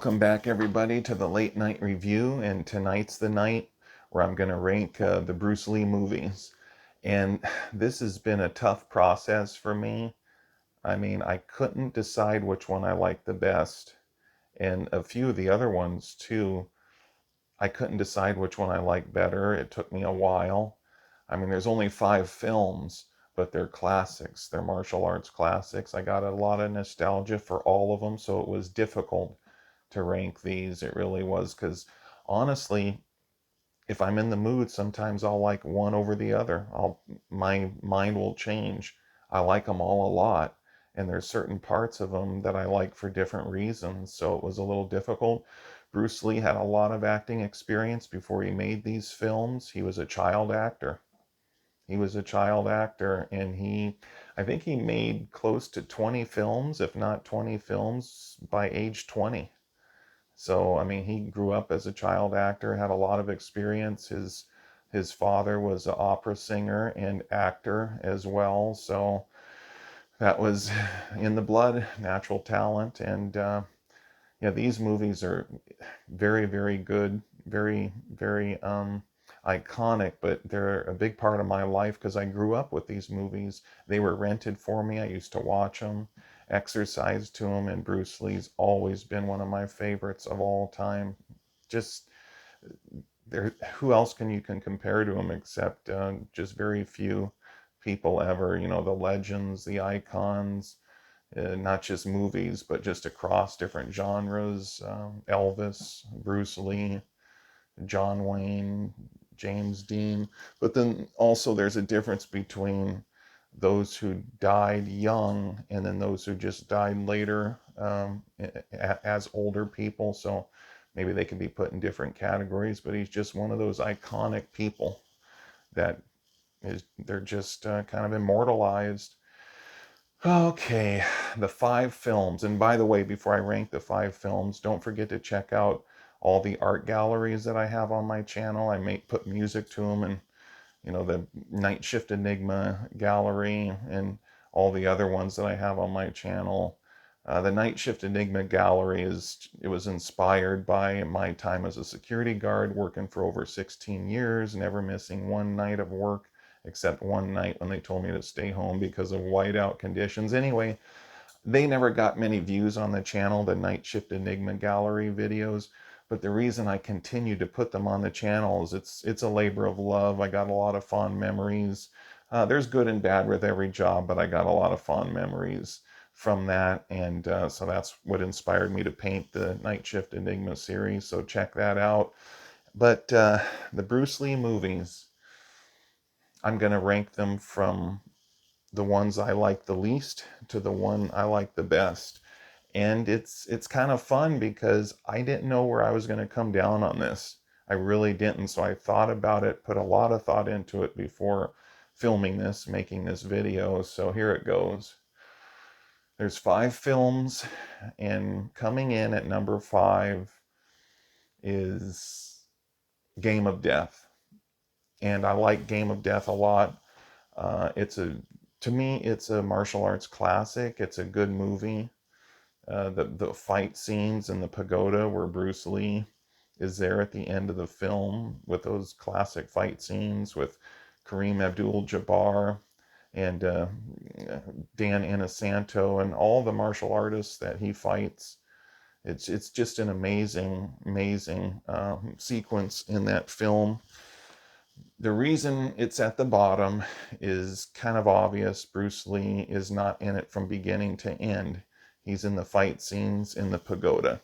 Welcome back, everybody, to the late night review. And tonight's the night where I'm going to rank the Bruce Lee movies. And this has been a tough process for me. I mean, I couldn't decide which one I liked the best. And a few of the other ones, too, I couldn't decide which one I liked better. It took me a while. I mean, there's only 5 films, but they're classics. They're martial arts classics. I got a lot of nostalgia for all of them, so it was difficult to rank these. It really was, because honestly, if I'm in the mood, sometimes I'll like one over the other. My mind will change. I like them all a lot, and there's certain parts of them that I like for different reasons. So it was a little difficult. Bruce Lee had a lot of acting experience before he made these films. He was a child actor. He was a child actor, and I think he made close to 20 films, if not 20 films, by age 20. So, I mean, he grew up as a child actor, had a lot of experience. His father was an opera singer and actor as well. So that was in the blood, natural talent. And yeah, these movies are very, very good, very iconic, but they're a big part of my life because I grew up with these movies. They were rented for me. I used to watch them, exercise to them, and Bruce Lee's always been one of my favorites of all time. Just there, who else can compare to him except just very few people ever. You know, the legends, the icons, not just movies, but just across different genres. Elvis, Bruce Lee, John Wayne, James Dean. But then also there's a difference between those who died young and then those who just died later as older people. So maybe they can be put in different categories, but he's just one of those iconic people that they're just kind of immortalized. Okay, the 5 films. And by the way, before I rank the 5 films, don't forget to check out all the art galleries that I have on my channel. I may put music to them, and the Night Shift Enigma gallery and all the other ones that I have on my channel. The Night Shift Enigma gallery it was inspired by my time as a security guard, working for over 16 years, never missing one night of work except one night when they told me to stay home because of whiteout conditions. Anyway, they never got many views on the channel, the Night Shift Enigma gallery videos. But the reason I continue to put them on the channel is it's a labor of love. I got a lot of fond memories. There's good and bad with every job, but I got a lot of fond memories from that. And so that's what inspired me to paint the Night Shift Enigma series. So check that out. But the Bruce Lee movies, I'm going to rank them from the ones I like the least to the one I like the best. And it's kind of fun because I didn't know where I was going to come down on this. I really didn't. So I thought about it, put a lot of thought into it before filming this, making this video. So here it goes. There's 5 films, and coming in at number 5 is Game of Death. And I like Game of Death a lot. To me, it's a martial arts classic. It's a good movie. The fight scenes in the pagoda where Bruce Lee is there at the end of the film with those classic fight scenes with Kareem Abdul-Jabbar and Dan Inosanto and all the martial artists that he fights. It's just an amazing sequence in that film. The reason it's at the bottom is kind of obvious. Bruce Lee is not in it from beginning to end. He's in the fight scenes in the pagoda.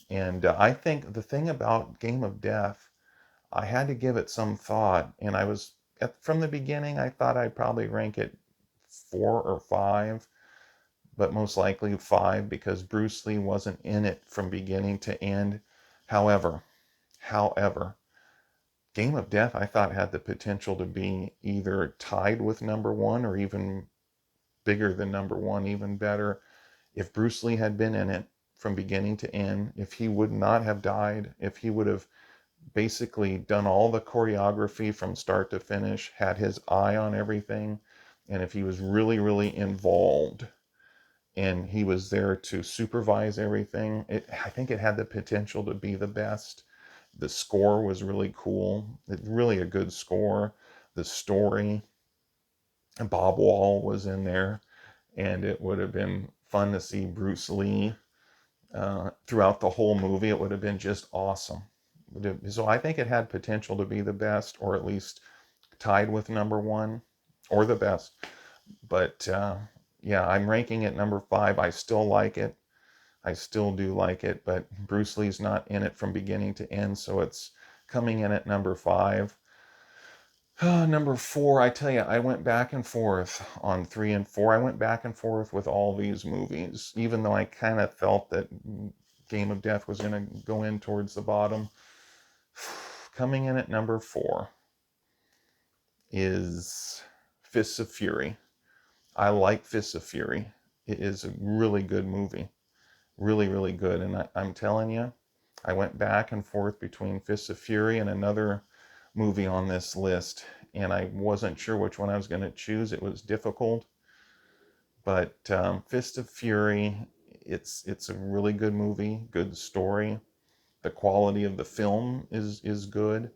And I think the thing about Game of Death, I had to give it some thought. And from the beginning, I thought I'd probably rank it 4 or 5, but most likely 5 because Bruce Lee wasn't in it from beginning to end. However, Game of Death, I thought, had the potential to be either tied with number 1 or even bigger than number 1, even better. If Bruce Lee had been in it from beginning to end, if he would not have died, if he would have basically done all the choreography from start to finish, had his eye on everything, and if he was really, really involved and he was there to supervise everything. I think it had the potential to be the best. The score was really cool. Really a good score. The story, Bob Wall was in there, and it would have been fun to see Bruce Lee throughout the whole movie. It would have been just awesome. So I think it had potential to be the best, or at least tied with number one, or the best. But yeah, I'm ranking it number 5. I still like it. I still do like it, but Bruce Lee's not in it from beginning to end, so it's coming in at number 5. Number 4, I tell you, I went back and forth on 3 and 4. I went back and forth with all these movies, even though I kind of felt that Game of Death was going to go in towards the bottom. Coming in at number 4 is Fists of Fury. I like Fists of Fury. It is a really good movie. Really, really good. And I'm telling you, I went back and forth between Fists of Fury and another movie on this list, and I wasn't sure which one I was going to choose. It was difficult, but Fist of Fury, it's a really good movie, good story. The quality of the film is good.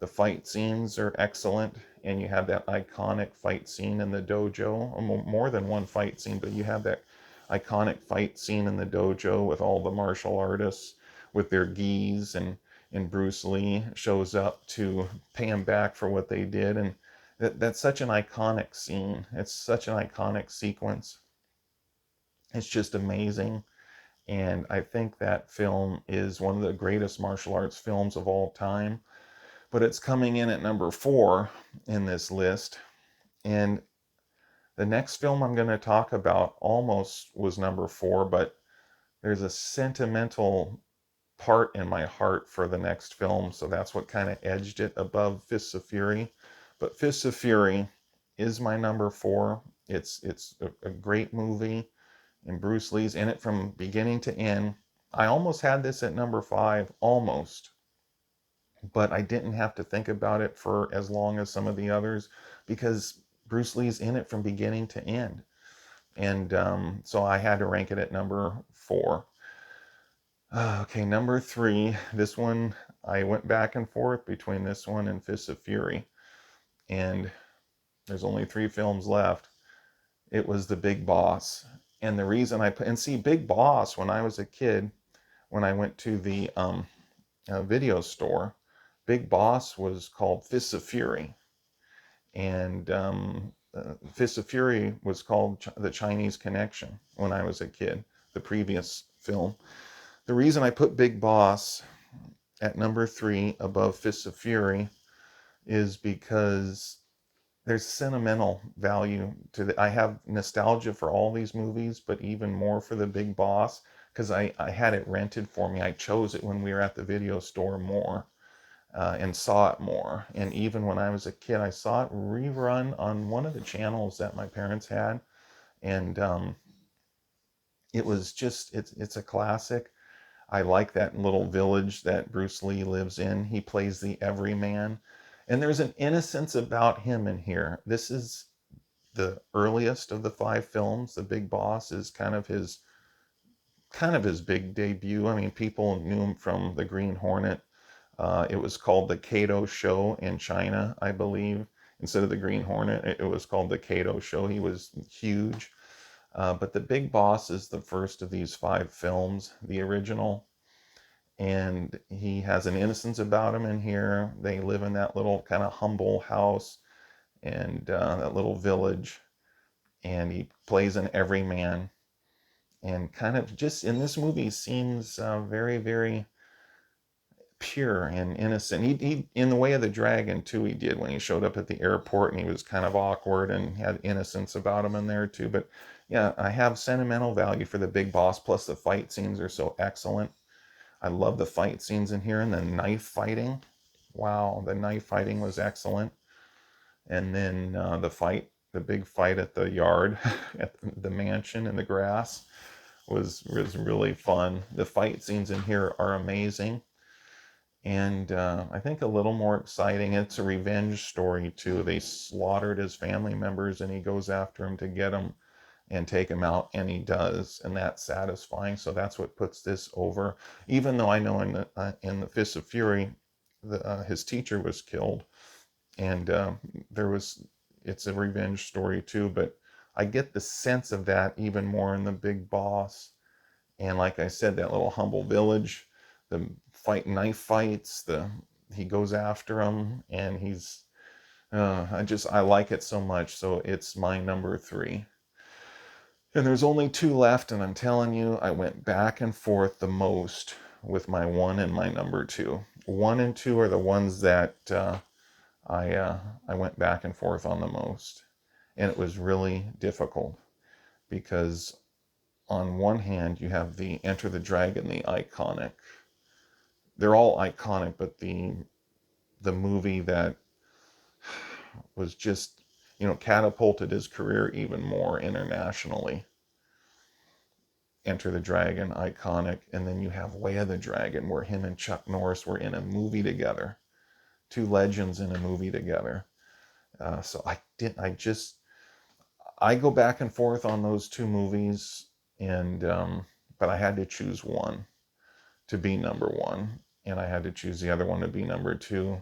The fight scenes are excellent, and you have that iconic fight scene in the dojo. More than one fight scene, but you have that iconic fight scene in the dojo with all the martial artists with their gis, and Bruce Lee shows up to pay him back for what they did, and that's such an iconic scene. It's such an iconic sequence. It's just amazing. And I think that film is one of the greatest martial arts films of all time. But it's coming in at number 4 in this list. And the next film I'm going to talk about almost was number 4, but there's a sentimental part in my heart for the next film, so that's what kind of edged it above Fists of Fury. But Fists of Fury is my number 4. It's a great movie, and Bruce Lee's in it from beginning to end. I almost had this at number 5, almost, but I didn't have to think about it for as long as some of the others because Bruce Lee's in it from beginning to end. And so I had to rank it at number 4. Okay, number 3. This one, I went back and forth between this one and Fists of Fury. And there's only 3 films left. It was The Big Boss. And the reason I put, and see, Big Boss, when I was a kid, when I went to the video store, Big Boss was called Fists of Fury. And Fists of Fury was called The Chinese Connection when I was a kid, the previous film. The reason I put Big Boss at number 3 above Fists of Fury is because there's sentimental value to I have nostalgia for all these movies, but even more for The Big Boss because I had it rented for me. I chose it when we were at the video store more and saw it more. And even when I was a kid, I saw it rerun on one of the channels that my parents had. And it was just, it's a classic. I like that little village that Bruce Lee lives in. He plays the everyman. And there's an innocence about him in here. This is the earliest of the 5 films. The Big Boss is kind of his big debut. I mean, people knew him from The Green Hornet. It was called the Kato Show in China, I believe. Instead of the Green Hornet, it was called the Kato Show. He was huge. But the Big Boss is the first of these 5 films, the original. And he has an innocence about him in here. They live in that little kind of humble house and that little village. And he plays an everyman. And kind of just in this movie seems very, very pure and innocent. He in The Way of the Dragon too, he did when he showed up at the airport and he was kind of awkward and had innocence about him in there too. But yeah, I have sentimental value for The Big Boss, plus the fight scenes are so excellent. I love the fight scenes in here and the knife fighting. Wow, the knife fighting was excellent. And then the big fight at the yard, at the mansion in the grass was really fun. The fight scenes in here are amazing. And I think a little more exciting. It's a revenge story too. They slaughtered his family members and he goes after them to get them. and take him out, and he does, and that's satisfying. So that's what puts this over. Even though I know in the Fist of Fury, his teacher was killed, and there was it's a revenge story too. But I get the sense of that even more in the Big Boss, and like I said, that little humble village, the knife fights, the he goes after him, and I like it so much. So it's my number three. And there's only two left, and I'm telling you, I went back and forth the most with my one and my number two. One and two are the ones that I went back and forth on the most, and it was really difficult because on one hand you have the Enter the Dragon, the iconic. They're all iconic, but the movie that was just catapulted his career even more internationally. Enter the Dragon, iconic, and then you have Way of the Dragon, where him and Chuck Norris were in a movie together, two legends in a movie together. So I go back and forth on those two movies, and but I had to choose one to be number one, and I had to choose the other one to be number two.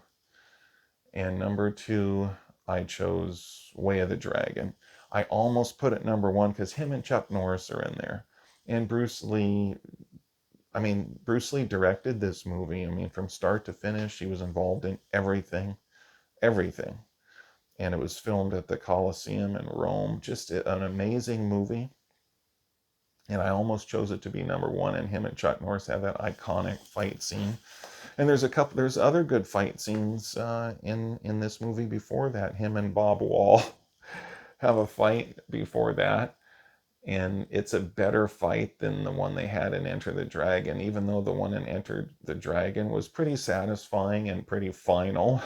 And number two, I chose Way of the Dragon. I almost put it number one because him and Chuck Norris are in there. And Bruce Lee, Bruce Lee directed this movie. From start to finish, he was involved in everything, everything. And it was filmed at the Coliseum in Rome. Just an amazing movie. And I almost chose it to be number one. And him and Chuck Norris have that iconic fight scene. And there's other good fight scenes in this movie before that. Him and Bob Wall have a fight before that, and it's a better fight than the one they had in Enter the Dragon, even though the one in Enter the Dragon was pretty satisfying and pretty final.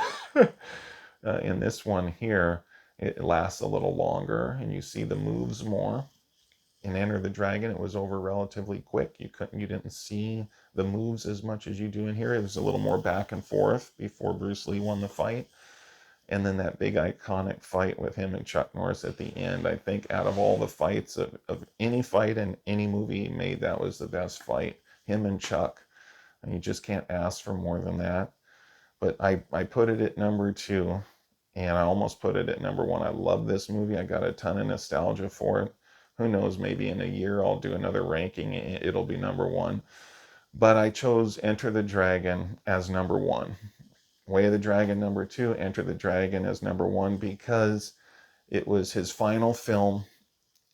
In this one here, it lasts a little longer, and you see the moves more. In Enter the Dragon, it was over relatively quick. You didn't see the moves as much as you do in here. It was a little more back and forth before Bruce Lee won the fight. And then that big iconic fight with him and Chuck Norris at the end. I think out of all the fights of any fight in any movie he made, that was the best fight. Him and Chuck. And you just can't ask for more than that. But I put it at number two, and I almost put it at number one. I love this movie. I got a ton of nostalgia for it. Who knows, maybe in a year I'll do another ranking. It'll be number one. But I chose Enter the Dragon as number one. Way of the Dragon number two, Enter the Dragon as number one, because it was his final film,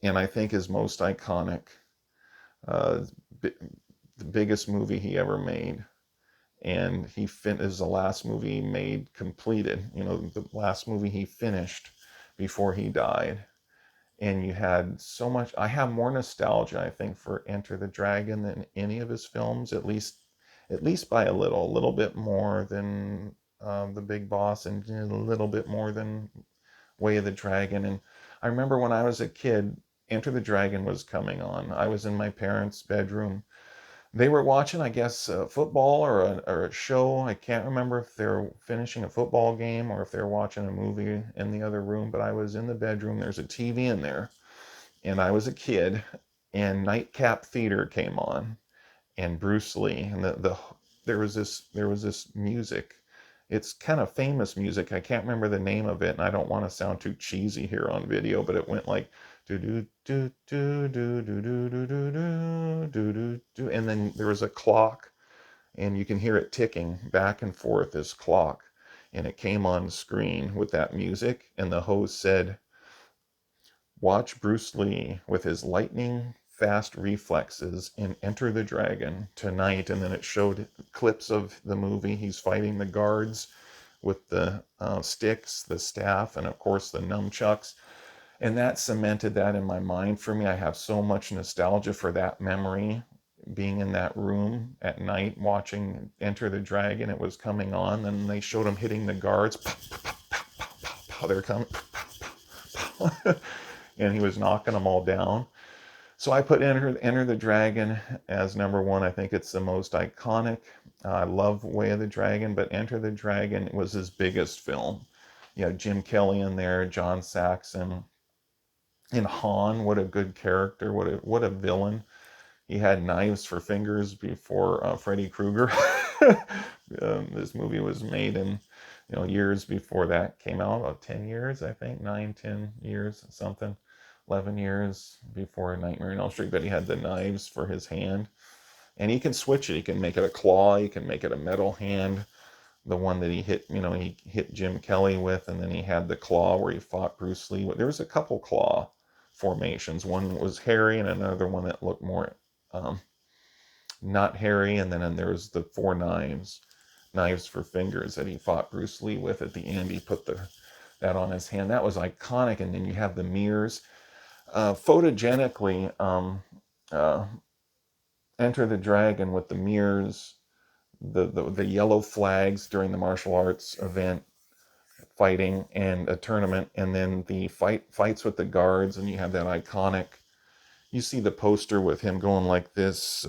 and I think his most iconic. Uh, the biggest movie he ever made. And is the last movie he made completed. The last movie he finished before he died. And you had so much. I have more nostalgia, I think, for Enter the Dragon than any of his films, at least by a little bit more than The Big Boss, and a little bit more than Way of the Dragon. And I remember when I was a kid, Enter the Dragon was coming on. I was in my parents' bedroom. They were watching, I guess, football or a show. I can't remember if they're finishing a football game or if they're watching a movie in the other room, but I was in the bedroom. There's a TV in there, and I was a kid, and Nightcap Theater came on, and Bruce Lee, and there was this music. It's kind of famous music. I can't remember the name of it, and I don't want to sound too cheesy here on video, but it went like do do do do do do do do do do do, and then there was a clock, and you can hear it ticking back and forth, this clock, and it came on the screen with that music, and the host said, "Watch Bruce Lee with his lightning fast reflexes in Enter the Dragon tonight." And then it showed clips of the movie. He's fighting the guards with the sticks, the staff, and of course the nunchucks. And that cemented that in my mind for me. I have so much nostalgia for that memory, being in that room at night watching Enter the Dragon. It was coming on, and they showed him hitting the guards. They're coming. And he was knocking them all down. So I put Enter the Dragon as number one. I think it's the most iconic. I love Way of the Dragon, but Enter the Dragon was his biggest film. You have Jim Kelly in there, John Saxon, And Han, what a good character, what a villain. He had knives for fingers before Freddy Krueger. This movie was made in, years before that came out, about 10 years, I think, 9, 10 years, something, 11 years before Nightmare on Elm Street. But he had the knives for his hand, and he can switch it. He can make it a claw, he can make it a metal hand. The one that he hit Jim Kelly with, and then he had the claw where he fought Bruce Lee. There was a couple claw formations. One was hairy, and another one that looked more um, not hairy. And then there was the four knives for fingers that he fought Bruce Lee with at the end. He put that on his hand. That was iconic. And then you have the mirrors. Photogenically, uh, Enter the Dragon with the mirrors, the yellow flags during the martial arts event fighting and a tournament, and then the fights with the guards, and you have that iconic. You see the poster with him going like this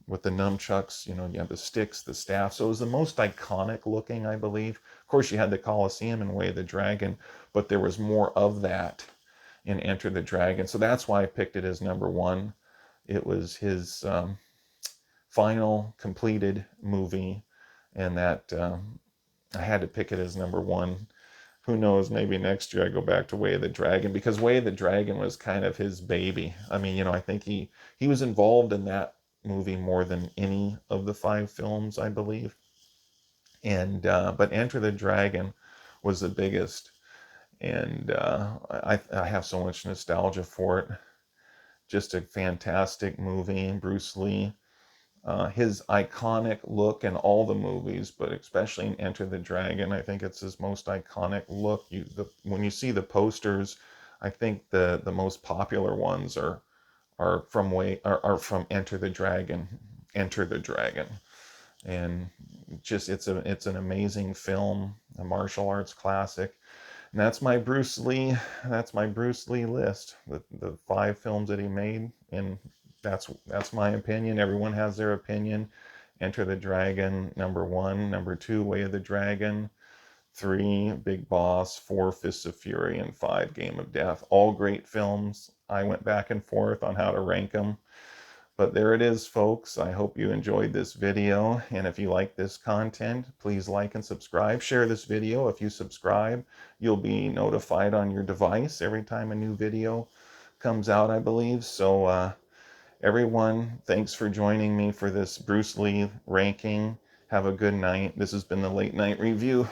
with the nunchucks. You have the sticks, the staff. So it was the most iconic looking, I believe. Of course, you had the Colosseum in Way of the Dragon, but there was more of that in Enter the Dragon. So that's why I picked it as number one. It was his final completed movie, and that I had to pick it as number one. Who knows, maybe next year I go back to Way of the Dragon, because Way of the Dragon was kind of his baby. I mean, I think he was involved in that movie more than any of the five films, I believe. And but Enter the Dragon was the biggest, and I have so much nostalgia for it. Just a fantastic movie. Bruce Lee, his iconic look in all the movies, but especially in Enter the Dragon, I think it's his most iconic look. When you see the posters, I think the most popular ones are from Enter the Dragon, and just it's an amazing film, a martial arts classic. And that's my Bruce Lee list. The five films that he made, and that's my opinion. Everyone has their opinion. Enter the Dragon, number one. Number two, Way of the Dragon. Three, Big Boss. Four, Fists of Fury. And five, Game of Death. All great films. I went back and forth on how to rank them. But there it is, folks. I hope you enjoyed this video. And if you like this content, please like and subscribe. Share this video. If you subscribe, you'll be notified on your device every time a new video comes out, I believe. So everyone, thanks for joining me for this Bruce Lee ranking. Have a good night. This has been the Late Night Review.